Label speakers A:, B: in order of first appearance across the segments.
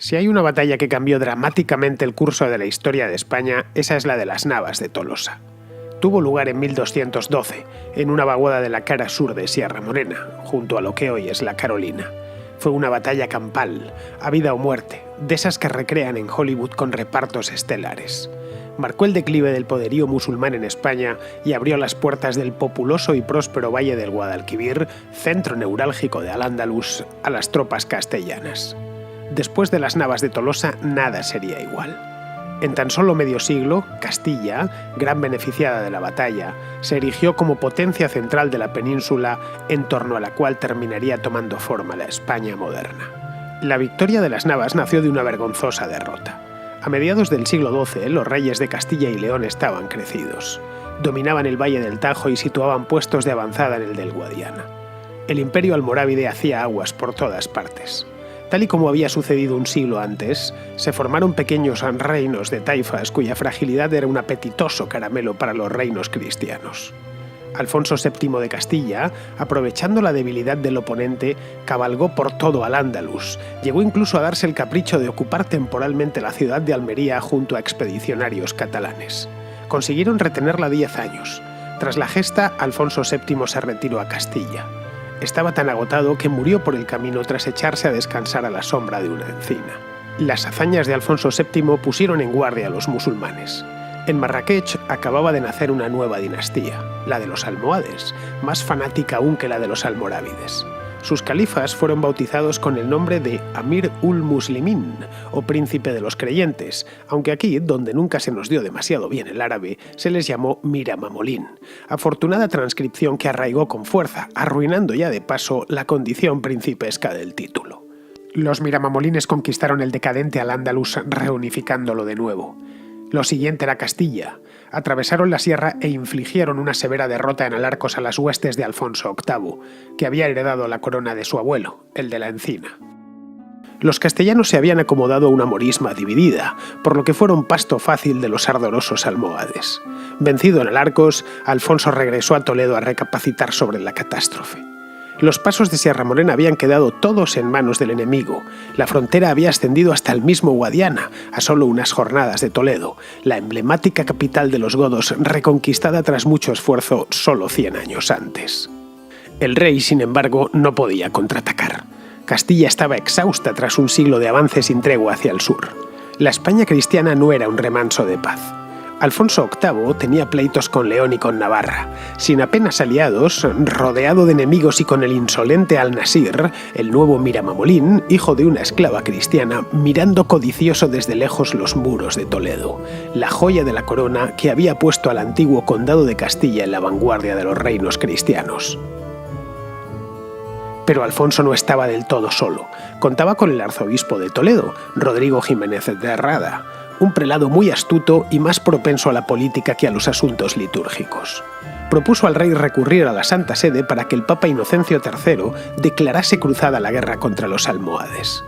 A: Si hay una batalla que cambió dramáticamente el curso de la historia de España, esa es la de las Navas de Tolosa. Tuvo lugar en 1212, en una vaguada de la cara sur de Sierra Morena, junto a lo que hoy es la Carolina. Fue una batalla campal, a vida o muerte, de esas que recrean en Hollywood con repartos estelares. Marcó el declive del poderío musulmán en España y abrió las puertas del populoso y próspero valle del Guadalquivir, centro neurálgico de Al-Ándalus, a las tropas castellanas. Después de las Navas de Tolosa, nada sería igual. En tan solo medio siglo, Castilla, gran beneficiada de la batalla, se erigió como potencia central de la península en torno a la cual terminaría tomando forma la España moderna. La victoria de las Navas nació de una vergonzosa derrota. A mediados del siglo XII, los reyes de Castilla y León estaban crecidos. Dominaban el Valle del Tajo y situaban puestos de avanzada en el del Guadiana. El imperio almorávide hacía aguas por todas partes. Tal y como había sucedido un siglo antes, se formaron pequeños reinos de taifas cuya fragilidad era un apetitoso caramelo para los reinos cristianos. Alfonso VII de Castilla, aprovechando la debilidad del oponente, cabalgó por todo Al-Ándalus. Llegó incluso a darse el capricho de ocupar temporalmente la ciudad de Almería junto a expedicionarios catalanes. Consiguieron retenerla 10 años. Tras la gesta, Alfonso VII se retiró a Castilla. Estaba tan agotado que murió por el camino tras echarse a descansar a la sombra de una encina. Las hazañas de Alfonso VII pusieron en guardia a los musulmanes. En Marrakech acababa de nacer una nueva dinastía, la de los almohades, más fanática aún que la de los almorávides. Sus califas fueron bautizados con el nombre de Amir ul-Muslimin, o príncipe de los creyentes, aunque aquí, donde nunca se nos dio demasiado bien el árabe, se les llamó Miramamolín, afortunada transcripción que arraigó con fuerza, arruinando ya de paso la condición principesca del título. Los miramamolines conquistaron el decadente Al-Ándalus reunificándolo de nuevo. Lo siguiente era Castilla. Atravesaron la sierra e infligieron una severa derrota en Alarcos a las huestes de Alfonso VIII, que había heredado la corona de su abuelo, el de la Encina. Los castellanos se habían acomodado a una morisma dividida, por lo que fueron pasto fácil de los ardorosos almohades. Vencido en Alarcos, Alfonso regresó a Toledo a recapacitar sobre la catástrofe. Los pasos de Sierra Morena habían quedado todos en manos del enemigo. La frontera había ascendido hasta el mismo Guadiana, a solo unas jornadas de Toledo, la emblemática capital de los godos, reconquistada tras mucho esfuerzo solo 100 años antes. El rey, sin embargo, no podía contraatacar. Castilla estaba exhausta tras un siglo de avance sin tregua hacia el sur. La España cristiana no era un remanso de paz. Alfonso VIII tenía pleitos con León y con Navarra. Sin apenas aliados, rodeado de enemigos y con el insolente Al-Nasir, el nuevo Miramamolín, hijo de una esclava cristiana, mirando codicioso desde lejos los muros de Toledo, la joya de la corona que había puesto al antiguo condado de Castilla en la vanguardia de los reinos cristianos. Pero Alfonso no estaba del todo solo. Contaba con el arzobispo de Toledo, Rodrigo Jiménez de Herrada, un prelado muy astuto y más propenso a la política que a los asuntos litúrgicos. Propuso al rey recurrir a la Santa Sede para que el Papa Inocencio III declarase cruzada la guerra contra los almohades.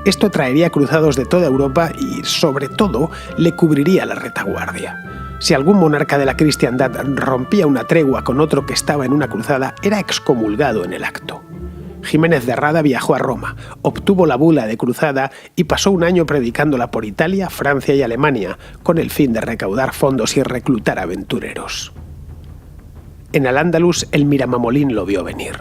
A: Esto traería cruzados de toda Europa y, sobre todo, le cubriría la retaguardia. Si algún monarca de la cristiandad rompía una tregua con otro que estaba en una cruzada, era excomulgado en el acto. Jiménez de Herrada viajó a Roma, obtuvo la bula de cruzada y pasó un año predicándola por Italia, Francia y Alemania, con el fin de recaudar fondos y reclutar aventureros. En Al-Ándalus, el Miramamolín lo vio venir.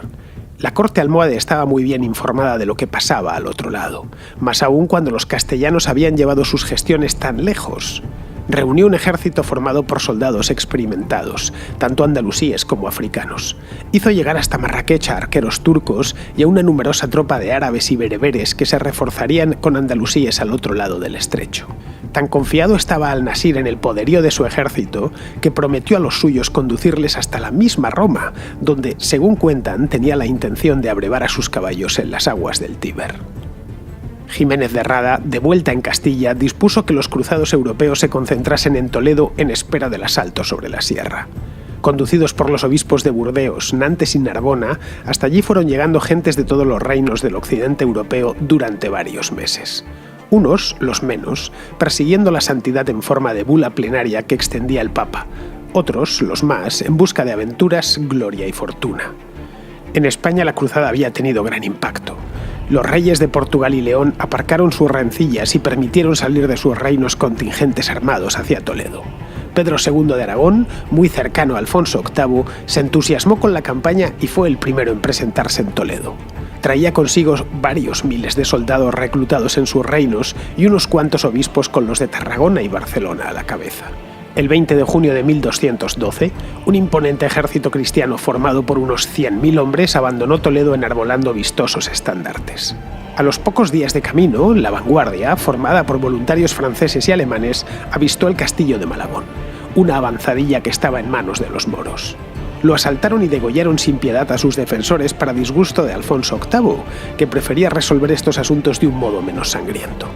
A: La corte almohade estaba muy bien informada de lo que pasaba al otro lado, más aún cuando los castellanos habían llevado sus gestiones tan lejos. Reunió un ejército formado por soldados experimentados, tanto andalusíes como africanos. Hizo llegar hasta Marrakech a arqueros turcos y a una numerosa tropa de árabes y bereberes que se reforzarían con andalusíes al otro lado del estrecho. Tan confiado estaba Al-Nasir en el poderío de su ejército que prometió a los suyos conducirles hasta la misma Roma, donde, según cuentan, tenía la intención de abrevar a sus caballos en las aguas del Tíber. Jiménez de Herrada, de vuelta en Castilla, dispuso que los cruzados europeos se concentrasen en Toledo en espera del asalto sobre la sierra. Conducidos por los obispos de Burdeos, Nantes y Narbona, hasta allí fueron llegando gentes de todos los reinos del occidente europeo durante varios meses. Unos, los menos, persiguiendo la santidad en forma de bula plenaria que extendía el Papa. Otros, los más, en busca de aventuras, gloria y fortuna. En España la cruzada había tenido gran impacto. Los reyes de Portugal y León aparcaron sus rencillas y permitieron salir de sus reinos contingentes armados hacia Toledo. Pedro II de Aragón, muy cercano a Alfonso VIII, se entusiasmó con la campaña y fue el primero en presentarse en Toledo. Traía consigo varios miles de soldados reclutados en sus reinos y unos cuantos obispos con los de Tarragona y Barcelona a la cabeza. El 20 de junio de 1212, un imponente ejército cristiano formado por unos 100.000 hombres abandonó Toledo enarbolando vistosos estandartes. A los pocos días de camino, la vanguardia, formada por voluntarios franceses y alemanes, avistó el castillo de Malagón, una avanzadilla que estaba en manos de los moros. Lo asaltaron y degollaron sin piedad a sus defensores para disgusto de Alfonso VIII, que prefería resolver estos asuntos de un modo menos sangriento.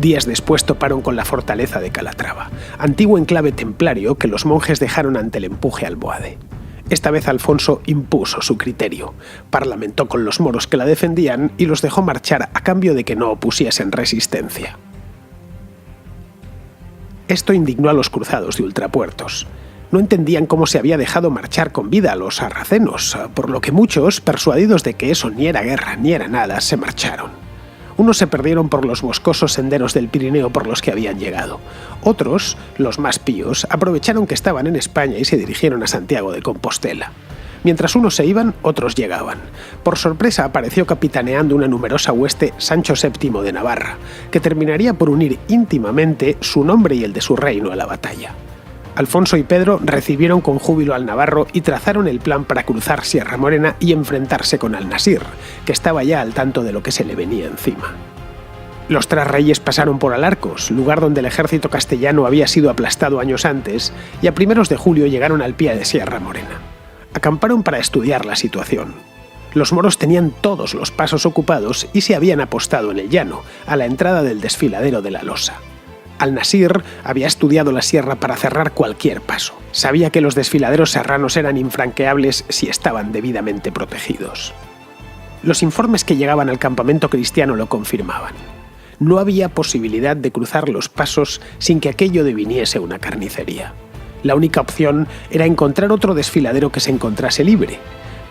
A: Días después toparon con la fortaleza de Calatrava, antiguo enclave templario que los monjes dejaron ante el empuje almohade. Esta vez Alfonso impuso su criterio, parlamentó con los moros que la defendían y los dejó marchar a cambio de que no opusiesen resistencia. Esto indignó a los cruzados de Ultrapuertos. No entendían cómo se había dejado marchar con vida a los sarracenos, por lo que muchos, persuadidos de que eso ni era guerra ni era nada, se marcharon. Unos se perdieron por los boscosos senderos del Pirineo por los que habían llegado. Otros, los más píos, aprovecharon que estaban en España y se dirigieron a Santiago de Compostela. Mientras unos se iban, otros llegaban. Por sorpresa apareció capitaneando una numerosa hueste Sancho VII de Navarra, que terminaría por unir íntimamente su nombre y el de su reino a la batalla. Alfonso y Pedro recibieron con júbilo al navarro y trazaron el plan para cruzar Sierra Morena y enfrentarse con Al-Nasir, que estaba ya al tanto de lo que se le venía encima. Los tres reyes pasaron por Alarcos, lugar donde el ejército castellano había sido aplastado años antes, y a primeros de julio llegaron al pie de Sierra Morena. Acamparon para estudiar la situación. Los moros tenían todos los pasos ocupados y se habían apostado en el llano, a la entrada del desfiladero de la Losa. Al-Nasir había estudiado la sierra para cerrar cualquier paso. Sabía que los desfiladeros serranos eran infranqueables si estaban debidamente protegidos. Los informes que llegaban al campamento cristiano lo confirmaban. No había posibilidad de cruzar los pasos sin que aquello deviniese una carnicería. La única opción era encontrar otro desfiladero que se encontrase libre,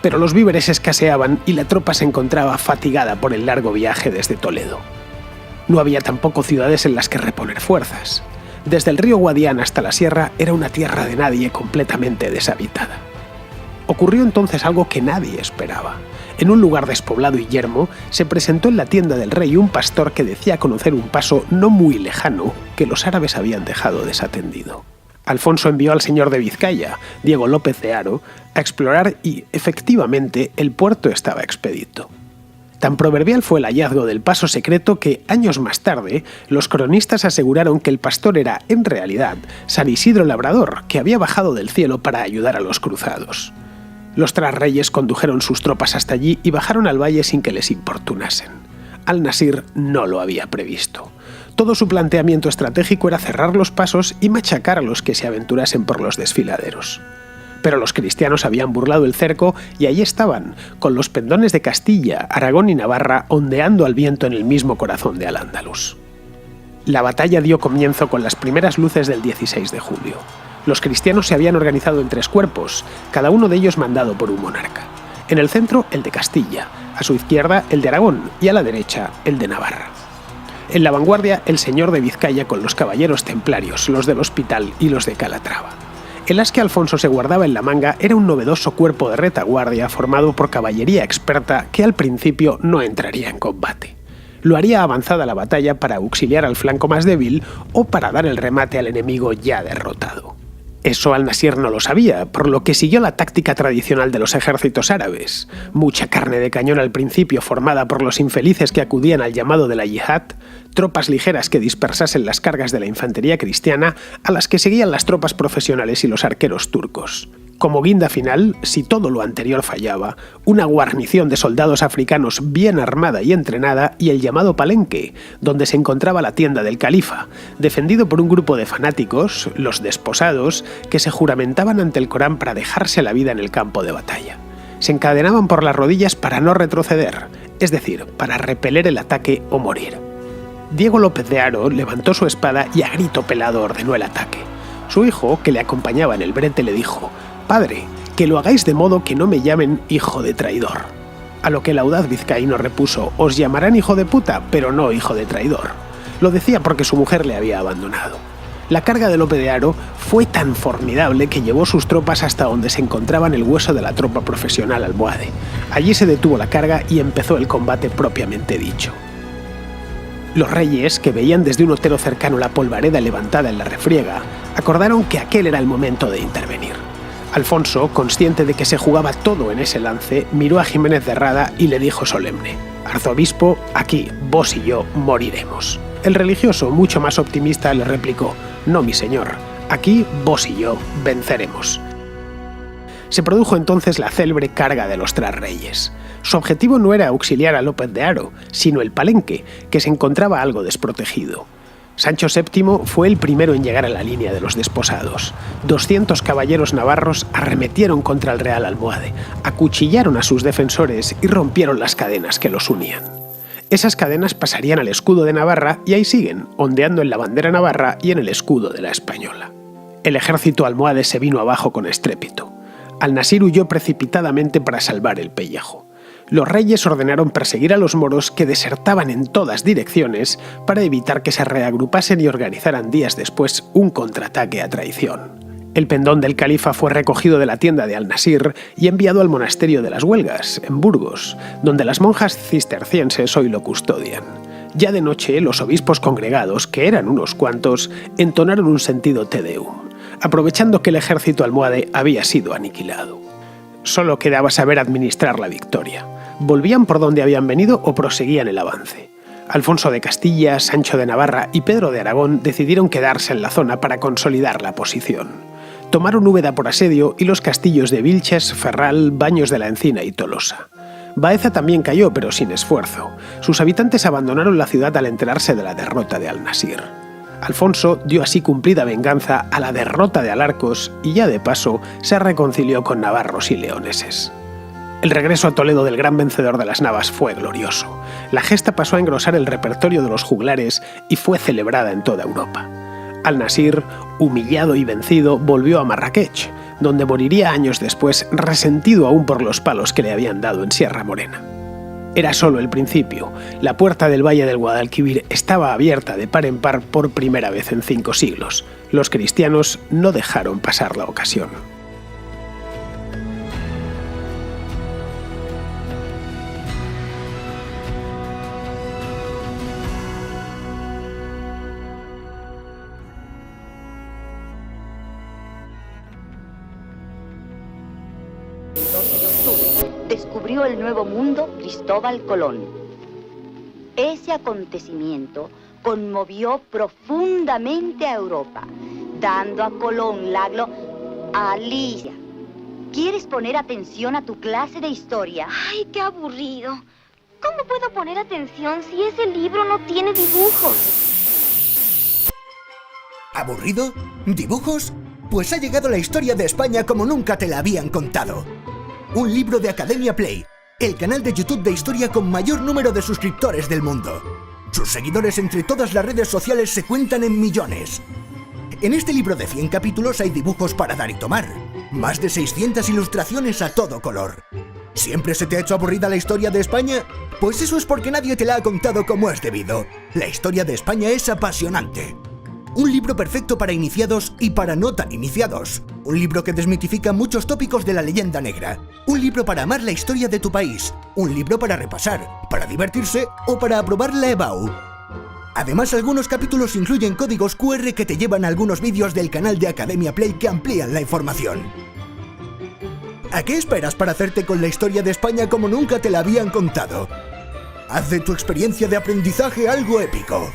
A: pero los víveres escaseaban y la tropa se encontraba fatigada por el largo viaje desde Toledo. No había tampoco ciudades en las que reponer fuerzas. Desde el río Guadiana hasta la sierra era una tierra de nadie completamente deshabitada. Ocurrió entonces algo que nadie esperaba. En un lugar despoblado y yermo, se presentó en la tienda del rey un pastor que decía conocer un paso no muy lejano que los árabes habían dejado desatendido. Alfonso envió al señor de Vizcaya, Diego López de Haro, a explorar y, efectivamente, el puerto estaba expedito. Tan proverbial fue el hallazgo del paso secreto que, años más tarde, los cronistas aseguraron que el pastor era, en realidad, San Isidro Labrador, que había bajado del cielo para ayudar a los cruzados. Los tres reyes condujeron sus tropas hasta allí y bajaron al valle sin que les importunasen. Al-Nasir no lo había previsto. Todo su planteamiento estratégico era cerrar los pasos y machacar a los que se aventurasen por los desfiladeros. Pero los cristianos habían burlado el cerco y allí estaban, con los pendones de Castilla, Aragón y Navarra ondeando al viento en el mismo corazón de Al-Ándalus. La batalla dio comienzo con las primeras luces del 16 de julio. Los cristianos se habían organizado en tres cuerpos, cada uno de ellos mandado por un monarca. En el centro, el de Castilla, a su izquierda, el de Aragón y a la derecha, el de Navarra. En la vanguardia, el señor de Vizcaya con los caballeros templarios, los del Hospital y los de Calatrava. El as que Alfonso se guardaba en la manga era un novedoso cuerpo de retaguardia formado por caballería experta que al principio no entraría en combate. Lo haría avanzada la batalla para auxiliar al flanco más débil o para dar el remate al enemigo ya derrotado. Eso Al-Nasir no lo sabía, por lo que siguió la táctica tradicional de los ejércitos árabes. Mucha carne de cañón al principio formada por los infelices que acudían al llamado de la yihad, tropas ligeras que dispersasen las cargas de la infantería cristiana, a las que seguían las tropas profesionales y los arqueros turcos. Como guinda final, si todo lo anterior fallaba, una guarnición de soldados africanos bien armada y entrenada y el llamado Palenque, donde se encontraba la tienda del califa, defendido por un grupo de fanáticos, los desposados, que se juramentaban ante el Corán para dejarse la vida en el campo de batalla. Se encadenaban por las rodillas para no retroceder, es decir, para repeler el ataque o morir. Diego López de Haro levantó su espada y a grito pelado ordenó el ataque. Su hijo, que le acompañaba en el brete, le dijo: «Padre, que lo hagáis de modo que no me llamen hijo de traidor». A lo que el audaz vizcaíno repuso: «Os llamarán hijo de puta, pero no hijo de traidor». Lo decía porque su mujer le había abandonado. La carga de Lope de Haro fue tan formidable que llevó sus tropas hasta donde se encontraban el hueso de la tropa profesional almohade. Allí se detuvo la carga y empezó el combate propiamente dicho. Los reyes, que veían desde un otero cercano la polvareda levantada en la refriega, acordaron que aquel era el momento de intervenir. Alfonso, consciente de que se jugaba todo en ese lance, miró a Jiménez de Rada y le dijo solemne: «Arzobispo, aquí, vos y yo moriremos». El religioso, mucho más optimista, le replicó: «No, mi señor, aquí vos y yo venceremos». Se produjo entonces la célebre carga de los tres reyes. Su objetivo no era auxiliar a López de Haro, sino el Palenque, que se encontraba algo desprotegido. Sancho VII fue el primero en llegar a la línea de los desposados. 200 caballeros navarros arremetieron contra el Real Almohade, acuchillaron a sus defensores y rompieron las cadenas que los unían. Esas cadenas pasarían al escudo de Navarra y ahí siguen, ondeando en la bandera navarra y en el escudo de la española. El ejército almohade se vino abajo con estrépito. Al-Nasir huyó precipitadamente para salvar el pellejo. Los reyes ordenaron perseguir a los moros, que desertaban en todas direcciones, para evitar que se reagrupasen y organizaran días después un contraataque a traición. El pendón del califa fue recogido de la tienda de Al-Nasir y enviado al monasterio de las Huelgas, en Burgos, donde las monjas cistercienses hoy lo custodian. Ya de noche, los obispos congregados, que eran unos cuantos, entonaron un sentido Te Deum, aprovechando que el ejército almohade había sido aniquilado. Solo quedaba saber administrar la victoria. ¿Volvían por donde habían venido o proseguían el avance? Alfonso de Castilla, Sancho de Navarra y Pedro de Aragón decidieron quedarse en la zona para consolidar la posición. Tomaron Úbeda por asedio y los castillos de Vilches, Ferral, Baños de la Encina y Tolosa. Baeza también cayó, pero sin esfuerzo. Sus habitantes abandonaron la ciudad al enterarse de la derrota de Al-Nasir. Alfonso dio así cumplida venganza a la derrota de Alarcos y ya de paso se reconcilió con navarros y leoneses. El regreso a Toledo del gran vencedor de las Navas fue glorioso. La gesta pasó a engrosar el repertorio de los juglares y fue celebrada en toda Europa. Al-Nasir, humillado y vencido, volvió a Marrakech, donde moriría años después, resentido aún por los palos que le habían dado en Sierra Morena. Era solo el principio. La puerta del Valle del Guadalquivir estaba abierta de par en par por primera vez en 5 siglos. Los cristianos no dejaron pasar la ocasión.
B: Descubrió el Nuevo Mundo Cristóbal Colón. Ese acontecimiento conmovió profundamente a Europa, dando a Colón la Alicia. ¿Quieres poner atención a tu clase de historia?
C: ¡Ay, qué aburrido! ¿Cómo puedo poner atención si ese libro no tiene dibujos?
D: ¿Aburrido? ¿Dibujos? Pues ha llegado la historia de España como nunca te la habían contado. Un libro de Academia Play, el canal de YouTube de historia con mayor número de suscriptores del mundo. Sus seguidores entre todas las redes sociales se cuentan en millones. En este libro de 100 capítulos hay dibujos para dar y tomar. Más de 600 ilustraciones a todo color. ¿Siempre se te ha hecho aburrida la historia de España? Pues eso es porque nadie te la ha contado como es debido. La historia de España es apasionante. Un libro perfecto para iniciados y para no tan iniciados. Un libro que desmitifica muchos tópicos de la leyenda negra. Un libro para amar la historia de tu país. Un libro para repasar, para divertirse o para aprobar la EBAU. Además, algunos capítulos incluyen códigos QR que te llevan a algunos vídeos del canal de Academia Play que amplían la información. ¿A qué esperas para hacerte con la historia de España como nunca te la habían contado? Haz de tu experiencia de aprendizaje algo épico.